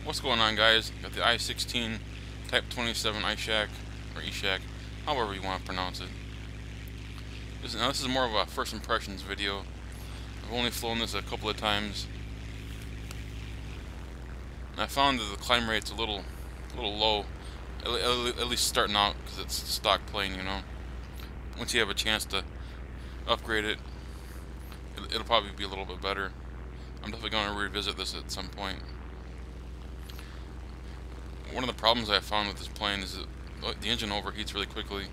What's going on, guys? Got the I-16 Type 27 Ishak, or Ishak, however you want to pronounce it. Now this is more of a first impressions video. I've only flown this a couple of times, and I found that the climb rate's a little low, at least starting out, because it's a stock plane, you know. Once you have a chance to upgrade it, it'll probably be a little bit better. I'm definitely going to revisit this at some point. One of the problems I found with this plane is that the engine overheats really quickly.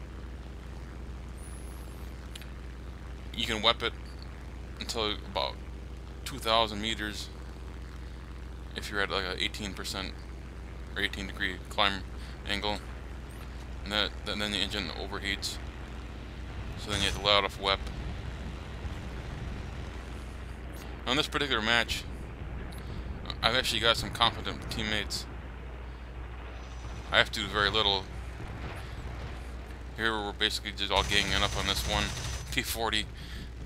You can WEP it until about 2,000 meters if you're at like a 18% or 18-degree climb angle, and then the engine overheats. So then you have to let off WEP. Now in this particular match, I've actually got some competent teammates. I have to do very little. Here we're basically just all ganging up on this one P-40.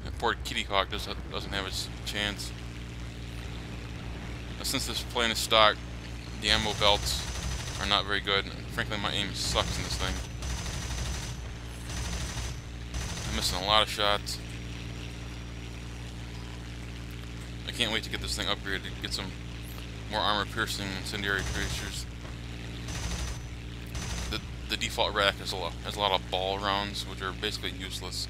And poor Kitty Hawk doesn't have a chance. Now, since this plane is stock, the ammo belts are not very good. Frankly, my aim sucks in this thing. I'm missing a lot of shots. I can't wait to get this thing upgraded, to get some more armor-piercing incendiary tracers. The default rack has a lot of ball rounds, which are basically useless.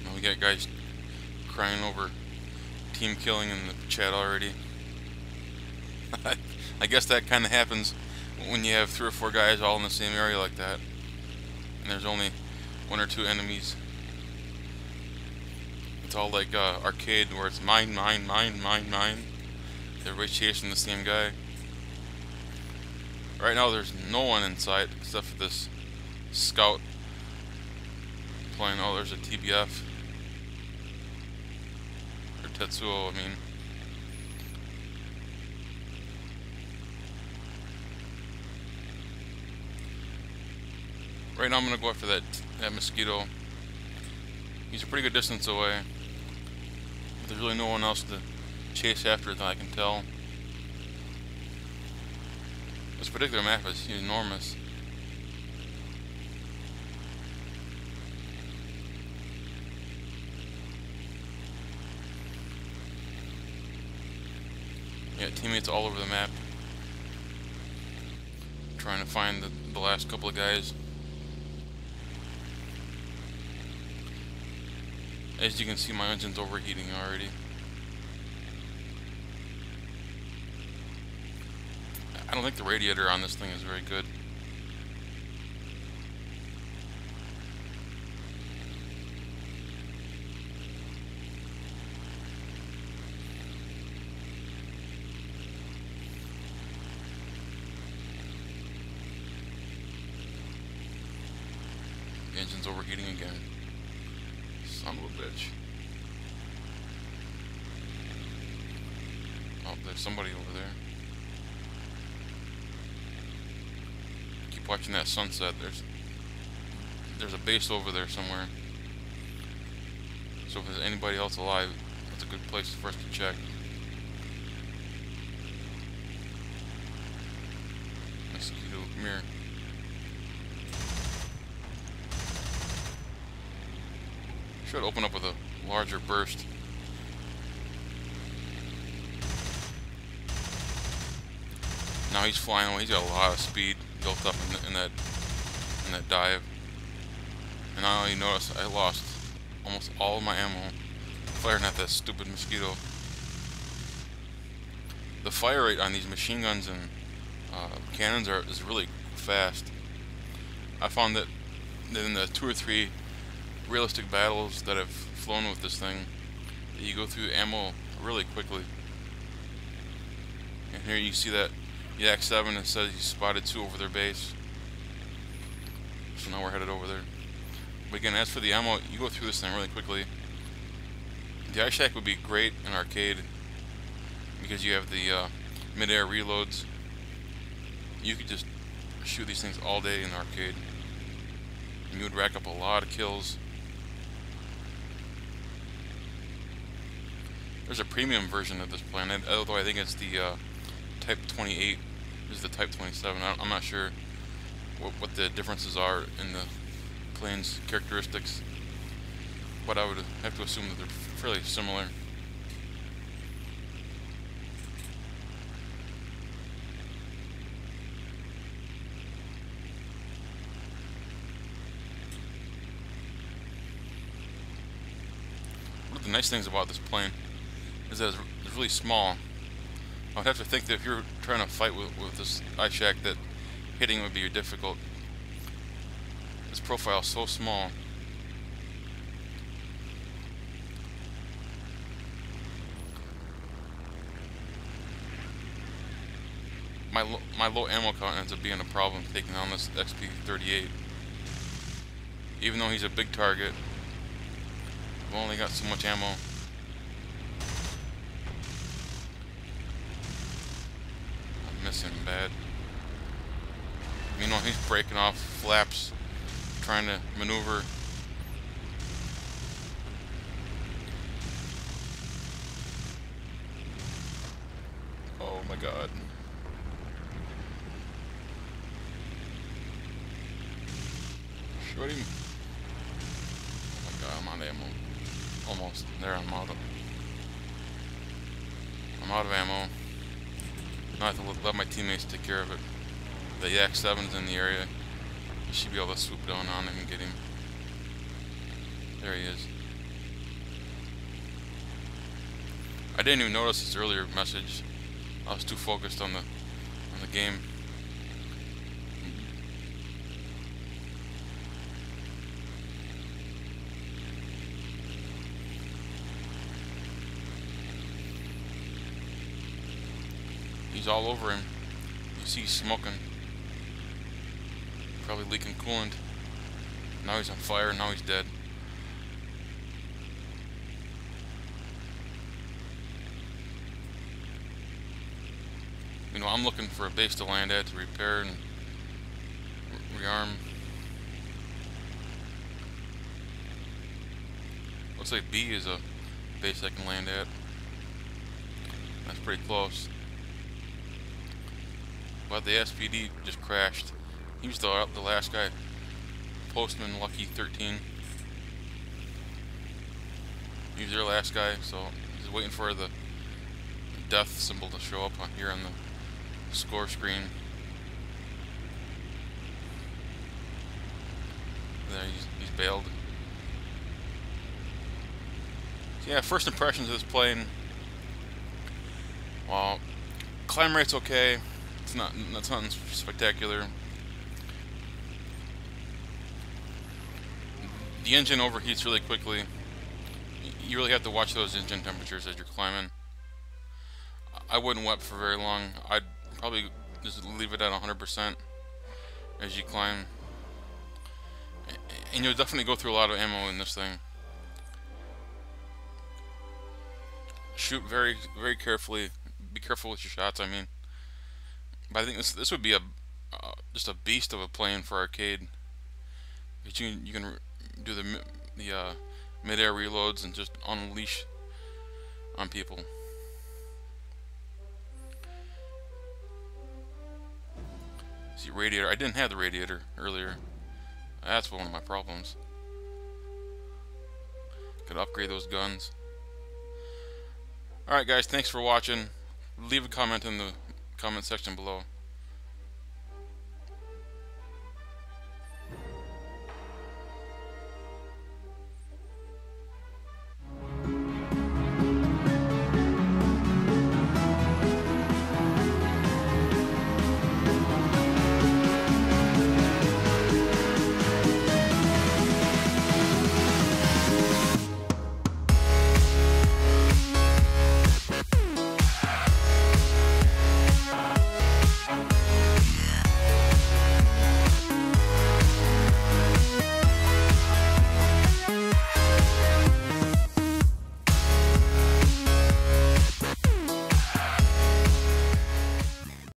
Now we got guys crying over team killing in the chat already. I guess that kind of happens when you have 3 or 4 guys all in the same area like that, and there's only 1 or 2 enemies. It's all like arcade, where it's mine, mine, mine, mine, mine. Everybody's chasing the same guy. Right now there's no one inside except for this scout plane. Oh, there's a TBF. Or Tetsuo, I mean. Right now I'm going to go after that mosquito. He's a pretty good distance away. But there's really no one else to chase after that I can tell. This particular map is enormous. Yeah, teammates all over the map. Trying to find the last couple of guys. As you can see, my engine's overheating already. I don't think the radiator on this thing is very good. The engine's overheating again. Son of a bitch. Oh, there's somebody over there. Keep watching that sunset. There's a base over there somewhere. So if there's anybody else alive, that's a good place for us to check. Mosquito, come here. Should open up with a larger burst. Now he's flying away. He's got a lot of speed built up in that dive. And I only noticed I lost almost all of my ammo firing at that stupid mosquito. The fire rate on these machine guns and cannons is really fast. I found that in the 2 or 3 realistic battles that I've flown with this thing, that you go through ammo really quickly. And here you see that Yak 7, it says you spotted 2 over their base. So now we're headed over there. But again, as for the ammo, you go through this thing really quickly. The Ishak would be great in arcade. because you have the mid-air reloads. You could just shoot these things all day in the arcade, and you would rack up a lot of kills. There's a premium version of this plane, although I think it's the Type 28. This is the Type 27. I'm not sure what the differences are in the plane's characteristics, but I would have to assume that they're fairly similar. One of the nice things about this plane is that it's really small. I would have to think that if you're trying to fight with this Ishak, that hitting would be difficult. This profile is so small. My low ammo count ends up being a problem taking on this XP-38. Even though he's a big target, I've only got so much ammo. I'm missing bad. Meanwhile, he's breaking off flaps, trying to maneuver. Oh my god. Shoot him. Oh my god, I'm out of ammo. Almost. There, I'm out of ammo. Now I have to let my teammates take care of it. The Yak-7's in the area. You should be able to swoop down on him and get him. There he is. I didn't even notice his earlier message. I was too focused on the game. He's all over him. You see he's smoking. Probably leaking coolant. Now he's on fire, now he's dead. You know, I'm looking for a base to land at to repair and rearm. Looks like B is a base I can land at. That's pretty close. But the SPD just crashed. He was the last guy. Postman Lucky 13. He was their last guy, so he's waiting for the death symbol to show up on here on the score screen. There, he's bailed. So yeah, first impressions of this plane. Well, climb rate's okay. That's nothing spectacular. The engine overheats really quickly. You really have to watch those engine temperatures as you're climbing. I wouldn't wet for very long. I'd probably just leave it at 100% as you climb. And you'll definitely go through a lot of ammo in this thing. Shoot very, very carefully. Be careful with your shots, I mean. But I think this would be just a beast of a plane for arcade. You can do the mid-air reloads and just unleash on people. See, radiator. I didn't have the radiator earlier. That's one of my problems. Could upgrade those guns. Alright guys, thanks for watching. Leave a comment in the comment section below.